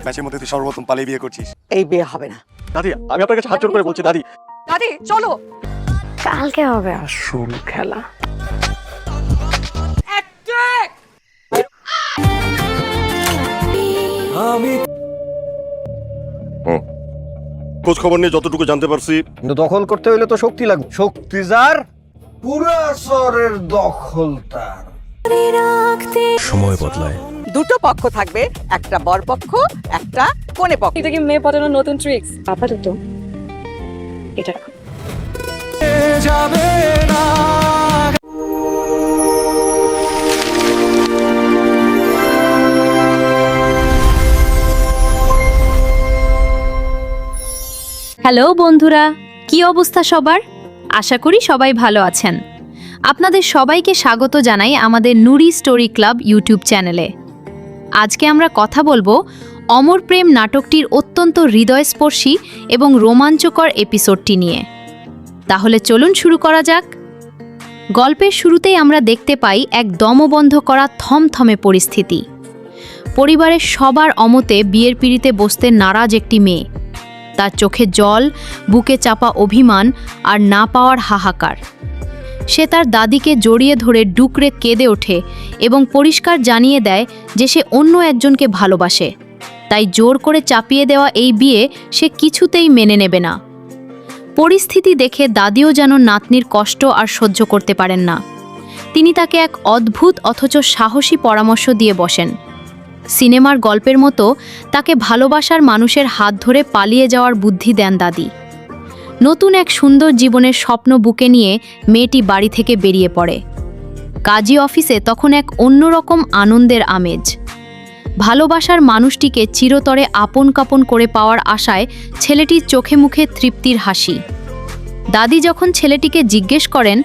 ব্যাচের মধ্যে তুই সর্বপ্রথম পালিয়ে বিয়ে করছিস। এই বিয়ে হবে না। দাদি আমি আপনার কাছে হাত জোড় করে বলছি দাদি। দাদি চলো, কালকে হবে আসল খেলা। খোঁজ খবর নিয়ে যতটুকু জানতে পারছি, কিন্তু দখল করতে হইলে তো শক্তি লাগবে। শক্তি যার, পুরা শহরের দখল তার। সময় বদলায়। দুটো পক্ষ থাকবে, একটা বর পক্ষ, একটা কনে পক্ষ। এটা কি মেয়ে পটানোর নতুন ট্রিক্স? আপাতত এটা রাখো। হ্যালো বন্ধুরা, কি অবস্থা সবার? আশা করি সবাই ভালো আছেন। আপনাদের সবাইকে স্বাগত জানাই আমাদের নুরি স্টোরি ক্লাব ইউটিউব চ্যানেলে। আজকে আমরা কথা বলবো অমর প্রেম নাটকটির অত্যন্ত হৃদয়স্পর্শী এবং রোমাঞ্চকর এপিসোডটি নিয়ে। তাহলে চলুন শুরু করা যাক। গল্পের শুরুতেই আমরা দেখতে পাই এক দমবন্ধ করা থমথমে পরিস্থিতি। পরিবারের সবার অমতে বিয়ের পিঁড়িতে বসতে নারাজ একটি মেয়ে। তার চোখে জল, বুকে চাপা অভিমান আর না পাওয়ার হাহাকার। সে তার দাদিকে জড়িয়ে ধরে ডুকরে কেঁদে ওঠে এবং পরিষ্কার জানিয়ে দেয় যে সে অন্য একজনকে ভালোবাসে, তাই জোর করে চাপিয়ে দেওয়া এই বিয়ে সে কিছুতেই মেনে নেবে না। পরিস্থিতি দেখে দাদিও যেন নাতনির কষ্ট আর সহ্য করতে পারেন না। তিনি তাকে এক অদ্ভুত অথচ সাহসী পরামর্শ দিয়ে বসেন। সিনেমার গল্পের মতো তাকে ভালোবাসার মানুষের হাত ধরে পালিয়ে যাওয়ার বুদ্ধি দেন দাদি। নতুন এক সুন্দর জীবনের স্বপ্ন বুকে নিয়ে মেয়েটি বাড়ি থেকে বেরিয়ে পড়ে। কাজী অফিসে তখন এক অন্যরকম আনন্দের আমেজ। ভালোবাসার মানুষটিকে চিরতরে আপন কাপন করে পাওয়ার আশায় ছেলেটির চোখে মুখে তৃপ্তির হাসি। দাদি যখন ছেলেটিকে জিজ্ঞেস করেন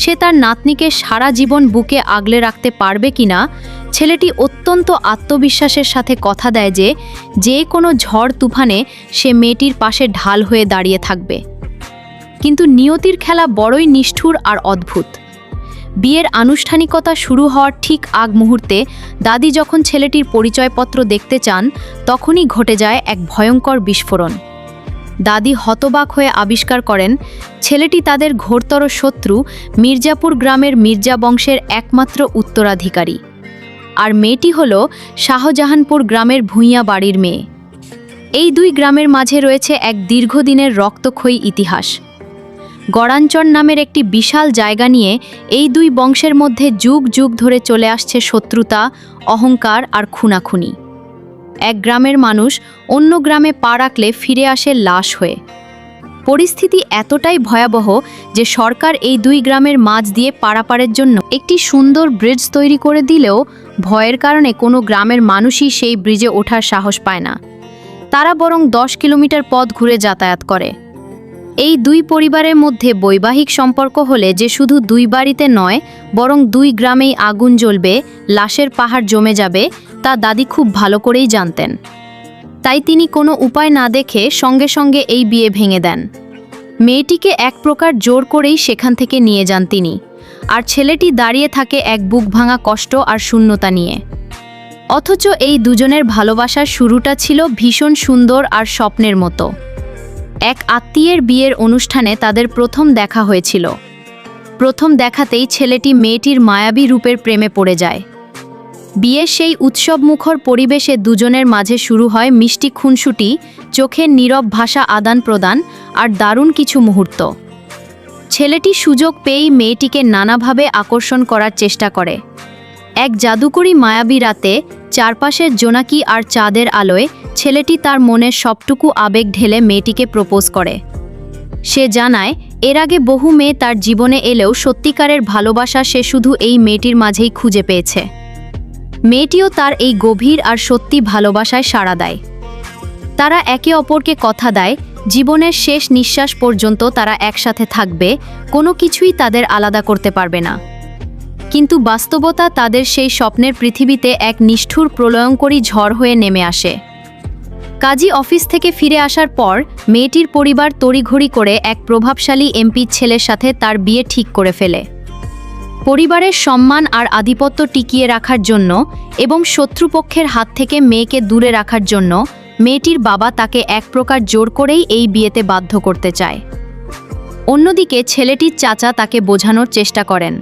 সে তার নাতনিকে সারা জীবন বুকে আগলে রাখতে পারবে কিনা, ছেলেটি অত্যন্ত আত্মবিশ্বাসের সাথে কথা দেয় যে যে কোনো ঝড় তুফানে সে মেয়েটির পাশে ঢাল হয়ে দাঁড়িয়ে থাকবে। কিন্তু নিয়তির খেলা বড়ই নিষ্ঠুর আর অদ্ভুত। বিয়ের আনুষ্ঠানিকতা শুরু হওয়ার ঠিক আগ মুহূর্তে দাদি যখন ছেলেটির পরিচয়পত্র দেখতে চান, তখনই ঘটে যায় এক ভয়ঙ্কর বিস্ফোরণ। দাদি হতবাক হয়ে আবিষ্কার করেন ছেলেটি তাদের ঘোরতর শত্রু মির্জাপুর গ্রামের মির্জা বংশের একমাত্র উত্তরাধিকারী। আর মেয়েটি হল শাহজাহানপুর গ্রামের ভূঁইয়া বাড়ির মেয়ে। এই দুই গ্রামের মাঝে রয়েছে এক দীর্ঘদিনের রক্তক্ষয়ী ইতিহাস। গড়াঞ্চল নামের একটি বিশাল জায়গা নিয়ে এই দুই বংশের মধ্যে যুগ যুগ ধরে চলে আসছে শত্রুতা, অহংকার আর খুনাখুনি। এক গ্রামের মানুষ অন্য গ্রামে পা রাখলে ফিরে আসে লাশ হয়ে। পরিস্থিতি এতটাই ভয়াবহ যে সরকার এই দুই গ্রামের মাঝ দিয়ে পারাপারের জন্য একটি সুন্দর ব্রিজ তৈরি করে দিলেও ভয়ের কারণে কোনো গ্রামের মানুষই সেই ব্রিজে ওঠার সাহস পায় না। তারা বরং 10 কিলোমিটার পথ ঘুরে যাতায়াত করে। এই দুই পরিবারের মধ্যে বৈবাহিক সম্পর্ক হলে যে শুধু দুই বাড়িতে নয়, বরং দুই গ্রামেই আগুন জ্বলবে, লাশের পাহাড় জমে যাবে, তা দাদি খুব ভালো করেই জানতেন। তাই তিনি কোনো উপায় না দেখে সঙ্গে সঙ্গে এই বিয়ে ভেঙে দেন। মেয়েটিকে এক প্রকার জোর করেই সেখান থেকে নিয়ে যান তিনি, আর ছেলেটি দাঁড়িয়ে থাকে এক বুক ভাঙা কষ্ট আর শূন্যতা নিয়ে। অথচ এই দুজনের ভালোবাসার শুরুটা ছিল ভীষণ সুন্দর আর স্বপ্নের মতো। এক আত্মীয়ের বিয়ের অনুষ্ঠানে তাদের প্রথম দেখা হয়েছিল। প্রথম দেখাতেই ছেলেটি মেয়েটির মায়াবী রূপের প্রেমে পড়ে যায়। বিয়ের সেই উৎসবমুখর পরিবেশে দুজনের মাঝে শুরু হয় মিষ্টি খুনসুটি, চোখের নীরব ভাষা আদান প্রদান আর দারুণ কিছু মুহূর্ত। ছেলেটি সুযোগ পেয়েই মেয়েটিকে নানাভাবে আকর্ষণ করার চেষ্টা করে। এক জাদুকরী মায়াবী রাতে চারপাশের জোনাকি আর চাঁদের আলোয় ছেলেটি তার মনের সবটুকু আবেগ ঢেলে মেয়েটিকে প্রপোজ করে। সে জানায় এর আগে বহু মেয়ে তার জীবনে এলেও সত্যিকারের ভালোবাসা সে শুধু এই মেয়েটির মাঝেই খুঁজে পেয়েছে। মেয়েটিও তার এই গভীর আর সত্যি ভালোবাসায় সাড়া দেয়। তারা একে অপরকে কথা দেয় জীবনের শেষ নিঃশ্বাস পর্যন্ত তারা একসাথে থাকবে, কোনো কিছুই তাদের আলাদা করতে পারবে না। কিন্তু বাস্তবতা তাদের সেই স্বপ্নের পৃথিবীতে এক নিষ্ঠুর প্রলয়ঙ্করী ঝড় হয়ে নেমে আসে। কাজী অফিস থেকে ফিরে আসার পর মেয়েটির পরিবার তড়িঘড়ি করে এক প্রভাবশালী এমপির ছেলের সাথে তার বিয়ে ঠিক করে ফেলে। পরিবারের সম্মান আর আধিপত্য টিকিয়ে রাখার জন্য এবং শত্রুপক্ষের হাত থেকে মেয়েকে দূরে রাখার জন্য মেয়েটির বাবা তাকে এক প্রকার জোর করেই এই বিয়েতে বাধ্য করতে চায়। অন্যদিকে ছেলেটির চাচা তাকে বোঝানোর চেষ্টা করেন।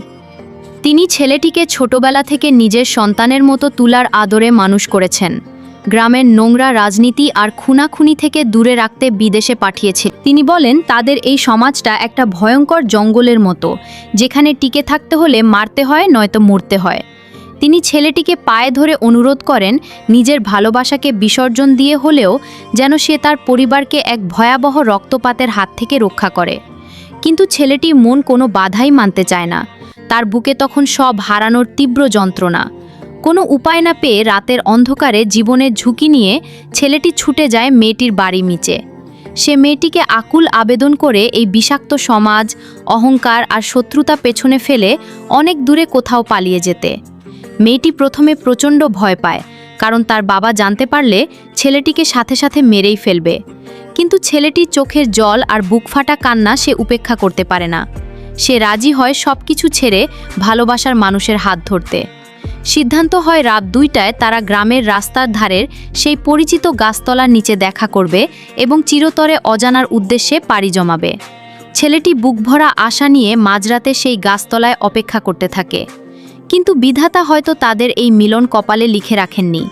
তিনি ছেলেটিকে ছোটবেলা থেকে নিজের সন্তানের মতো তুলার আদরে মানুষ করেছেন। গ্রামের নোংরা রাজনীতি আর খুনাখুনি থেকে দূরে রাখতে বিদেশে পাঠিয়েছে। তিনি বলেন তাদের এই সমাজটা একটা ভয়ঙ্কর জঙ্গলের মতো, যেখানে টিকে থাকতে হলে মারতে হয় নয়তো মরতে হয়। তিনি ছেলেটিকে পায়ে ধরে অনুরোধ করেন নিজের ভালোবাসাকে বিসর্জন দিয়ে হলেও যেন সে তার পরিবারকে এক ভয়াবহ রক্তপাতের হাত থেকে রক্ষা করে। কিন্তু ছেলেটি মন কোনো বাধাই মানতে চায় না। তার বুকে তখন সব হারানোর তীব্র যন্ত্রণা। কোনো উপায় না পেয়ে রাতের অন্ধকারে জীবনের ঝুঁকি নিয়ে ছেলেটি ছুটে যায় মেয়েটির বাড়ি নিচে। সে মেয়েটিকে আকুল আবেদন করে এই বিষাক্ত সমাজ, অহংকার আর শত্রুতা পেছনে ফেলে অনেক দূরে কোথাও পালিয়ে যেতে। মেয়েটি প্রথমে প্রচণ্ড ভয় পায়, কারণ তার বাবা জানতে পারলে ছেলেটিকে সাথে সাথে মেরেই ফেলবে। কিন্তু ছেলেটির চোখের জল আর বুক ফাটা কান্না সে উপেক্ষা করতে পারে না। সে রাজি হয় সব কিছু ছেড়ে ভালোবাসার মানুষের হাত ধরতে। সিদ্ধান্ত হয় রাত 2টায় তারা গ্রামের রাস্তার ধারের সেই পরিচিত গাছতলার নিচে দেখা করবে এবং চিরতরে অজানার উদ্দেশ্যে পাড়ি জমাবে। ছেলেটি বুকভরা আশা নিয়ে মাঝরাতে সেই গাছতলায় অপেক্ষা করতে থাকে। কিন্তু বিধাতা হয়তো তাদের এই মিলন কপালে লিখে রাখেননি।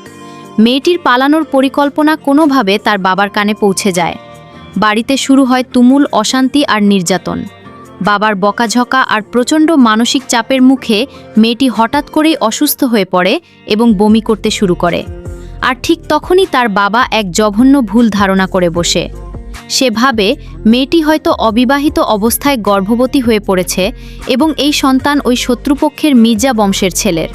মেয়েটির পালানোর পরিকল্পনা কোনোভাবে তার বাবার কানে পৌঁছে যায়। বাড়িতে শুরু হয় তুমুল অশান্তি আর নির্যাতন। বাবার বকাঝকা আর প্রচণ্ড মানসিক চাপের মুখে মেয়েটি হঠাৎ করেই অসুস্থ হয়ে পড়ে এবং বমি করতে শুরু করে। আর ঠিক তখনই তার বাবা এক জঘন্য ভুল ধারণা করে বসে। সে ভাবে মেয়েটি হয়তো অবিবাহিত অবস্থায় গর্ভবতী হয়ে পড়েছে এবং এই সন্তান ওই শত্রুপক্ষের মির্জা বংশের ছেলের।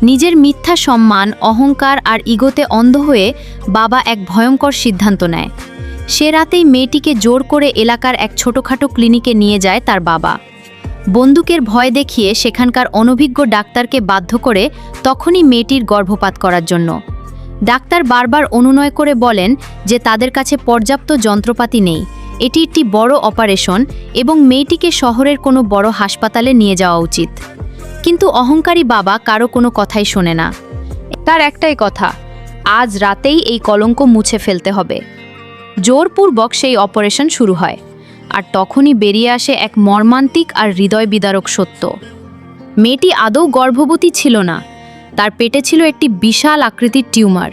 নিজের মিথ্যা সম্মান, অহংকার আর ইগোতে অন্ধ হয়ে বাবা এক ভয়ঙ্কর সিদ্ধান্ত নেয়। সে রাতেই মেয়েটিকে জোর করে এলাকার এক ছোটখাটো ক্লিনিকে নিয়ে যায় তার বাবা। বন্দুকের ভয় দেখিয়ে সেখানকার অনভিজ্ঞ ডাক্তারকে বাধ্য করে তখনই মেয়েটির গর্ভপাত করার জন্য। ডাক্তার বারবার অনুনয় করে বলেন যে তাদের কাছে পর্যাপ্ত যন্ত্রপাতি নেই, এটি একটি বড় অপারেশন এবং মেয়েটিকে শহরের কোনো বড় হাসপাতালে নিয়ে যাওয়া উচিত। কিন্তু অহংকারী বাবা কারো কোনো কথাই শোনে না। তার একটাই কথা, আজ রাতেই এই কলঙ্ক মুছে ফেলতে হবে। জোরপূর্বক সেই অপারেশন শুরু হয়, আর তখনই বেরিয়ে আসে এক মর্মান্তিক আর হৃদয় বিদারক সত্য। মেয়েটি আদৌ গর্ভবতী ছিল না, তার পেটে ছিল একটি বিশাল আকৃতির টিউমার।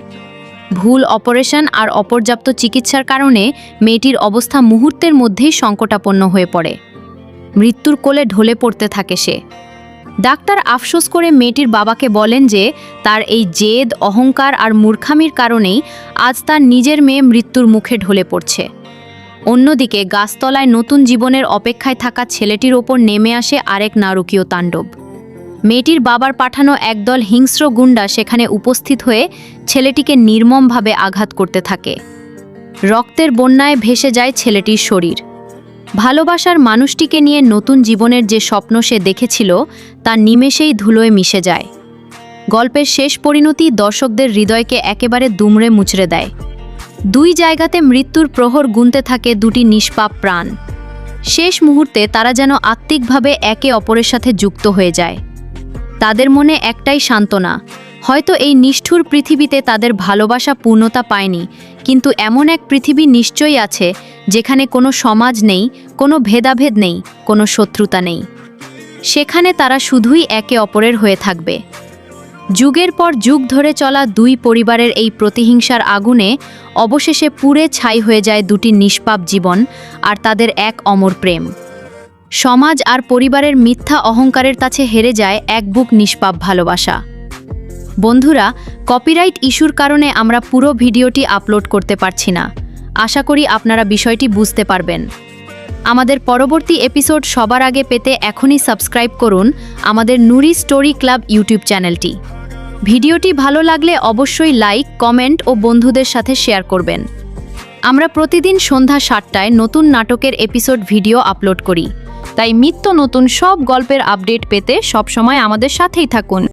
ভুল অপারেশন আর অপর্যাপ্ত চিকিৎসার কারণে মেয়েটির অবস্থা মুহূর্তের মধ্যেই সংকটাপন্ন হয়ে পড়ে। মৃত্যুর কোলে ঢলে পড়তে থাকে সে। ডাক্তার আফসোস করে মেয়েটির বাবাকে বলেন যে তার এই জেদ, অহংকার আর মূর্খামির কারণেই আজ তার নিজের মেয়ে মৃত্যুর মুখে ঢলে পড়ছে। অন্যদিকে গাছতলায় নতুন জীবনের অপেক্ষায় থাকা ছেলেটির ওপর নেমে আসে আরেক নারকীয় তাণ্ডব। মেয়েটির বাবার পাঠানো একদল হিংস্র গুন্ডা সেখানে উপস্থিত হয়ে ছেলেটিকে নির্মমভাবে আঘাত করতে থাকে। রক্তের বন্যায় ভেসে যায় ছেলেটির শরীর। ভালোবাসার মানুষটিকে নিয়ে নতুন জীবনের যে স্বপ্ন সে দেখেছিল তা নিমেষেই ধুলোয় মিশে যায়। গল্পের শেষ পরিণতি দর্শকদের হৃদয়কে একেবারে দুমড়ে মুচড়ে দেয়। দুই জায়গাতে মৃত্যুর প্রহর গুনতে থাকে দুটি নিষ্পাপ প্রাণ। শেষ মুহূর্তে তারা যেন আত্মিকভাবে একে অপরের সাথে যুক্ত হয়ে যায়। তাদের মনে একটাই সান্ত্বনা, হয়তো এই নিষ্ঠুর পৃথিবীতে তাদের ভালোবাসা পূর্ণতা পায়নি, কিন্তু এমন এক পৃথিবী নিশ্চয়ই আছে যেখানে কোনো সমাজ নেই, কোনো ভেদাভেদ নেই, কোনো শত্রুতা নেই। সেখানে তারা শুধুই একে অপরের হয়ে থাকবে। যুগের পর যুগ ধরে চলা দুই পরিবারের এই প্রতিহিংসার আগুনে অবশেষে পুড়ে ছাই হয়ে যায় দুটি নিষ্পাপ জীবন আর তাদের এক অমর প্রেম। সমাজ আর পরিবারের মিথ্যা অহংকারের কাছে হেরে যায় এক বুক নিষ্পাপ ভালোবাসা। বন্ধুরা, কপিরাইট ইস্যুর কারণে আমরা পুরো ভিডিওটি আপলোড করতে পারছি না। আশা করি আপনারা বিষয়টি বুঝতে পারবেন। আমাদের পরবর্তী এপিসোড সবার আগে পেতে এখনই সাবস্ক্রাইব করুন আমাদের নুরি স্টোরি ক্লাব ইউটিউব চ্যানেলটি। ভিডিওটি ভালো লাগলে অবশ্যই লাইক, কমেন্ট ও বন্ধুদের সাথে শেয়ার করবেন। আমরা প্রতিদিন সন্ধ্যা 7টায় নতুন নাটকের এপিসোড ভিডিও আপলোড করি, তাই নিত্য নতুন সব গল্পের আপডেট পেতে সবসময় আমাদের সাথেই থাকুন।